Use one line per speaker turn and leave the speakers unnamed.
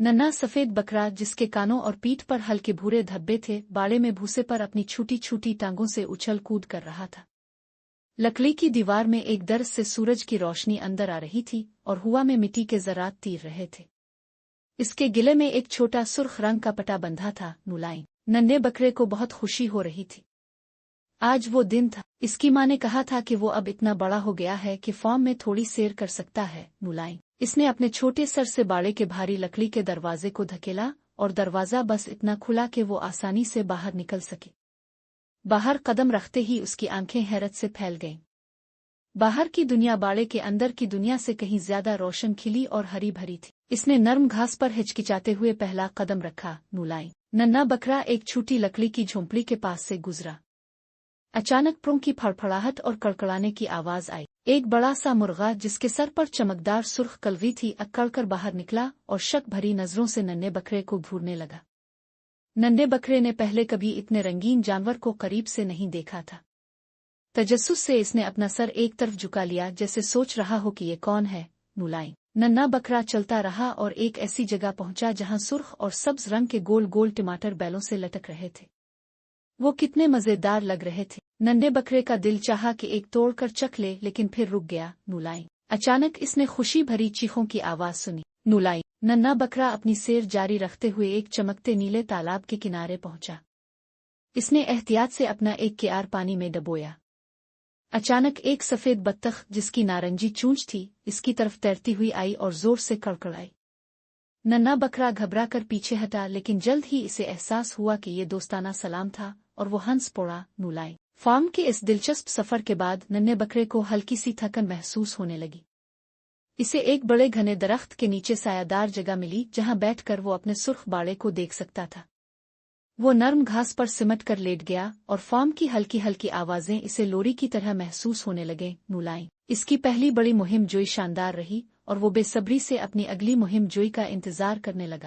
नन्हा सफेद बकरा जिसके कानों और पीठ पर हल्के भूरे धब्बे थे, बाड़े में भूसे पर अपनी छोटी छोटी टांगों से उछल कूद कर रहा था। लकड़ी की दीवार में एक दर्द से सूरज की रोशनी अंदर आ रही थी और हुआ में मिट्टी के ज़रात तीर रहे थे। इसके गिले में एक छोटा सुर्ख रंग का पटा बंधा था। नुलाइन नन्हे बकरे को बहुत खुशी हो रही थी। आज वो दिन था। इसकी माँ ने कहा था कि वो अब इतना बड़ा हो गया है कि फार्म में थोड़ी सैर कर सकता है। नुलाइन इसने अपने छोटे सर से बाड़े के भारी लकड़ी के दरवाजे को धकेला और दरवाजा बस इतना खुला कि वो आसानी से बाहर निकल सके। बाहर कदम रखते ही उसकी आंखें हैरत से फैल गईं। बाहर की दुनिया बाड़े के अंदर की दुनिया से कहीं ज्यादा रोशन खिली और हरी भरी थी। इसने नर्म घास पर हिचकिचाते हुए पहला कदम रखा। नुलाइन नन्हा बकरा एक छोटी लकड़ी की झोंपड़ी के पास से गुजरा। अचानक प्रों की फड़फड़ाहट और कड़कड़ाने की आवाज आई। एक बड़ा सा मुर्गा जिसके सर पर चमकदार सुर्ख कलवी थी अक्कड़ कर बाहर निकला और शक भरी नजरों से नन्हे बकरे को घूरने लगा। नन्हे बकरे ने पहले कभी इतने रंगीन जानवर को करीब से नहीं देखा था। तजस्सुस से इसने अपना सर एक तरफ झुका लिया जैसे सोच रहा हो कि ये कौन है। नुलाइन नन्हा बकरा चलता रहा और एक ऐसी जगह पहुंचा जहां सुर्ख और सब्ज रंग के गोल गोल टमाटर बैलों से लटक रहे थे। वो कितने मजेदार लग रहे थे। नन्हे बकरे का दिल चाहा कि एक तोड़कर चख ले, लेकिन फिर रुक गया। नुलाइन अचानक इसने खुशी भरी चीखों की आवाज सुनी। नुलाइन नन्हा बकरा अपनी सैर जारी रखते हुए एक चमकते नीले तालाब के किनारे पहुंचा। इसने एहतियात से अपना एक कियार पानी में डबोया। अचानक एक सफेद बत्तख जिसकी नारंगी चूंच थी इसकी तरफ तैरती हुई आई और जोर से कड़कड़ाई। नन्हा बकरा घबरा कर पीछे हटा, लेकिन जल्द ही इसे एहसास हुआ कि ये दोस्ताना सलाम था और वो हंस पड़ा। नुलाइन फार्म के इस दिलचस्प सफर के बाद नन्हे बकरे को हल्की सी थकन महसूस होने लगी। इसे एक बड़े घने दरख्त के नीचे सायादार जगह मिली जहां बैठकर वो अपने सुर्ख बाड़े को देख सकता था। वो नर्म घास पर सिमट कर लेट गया और फार्म की हल्की हल्की आवाजें इसे लोरी की तरह महसूस होने लगे। नुलाइन इसकी पहली बड़ी मुहिम जोई शानदार रही और वो बेसब्री से अपनी अगली मुहिम जोई का इंतजार करने लगा।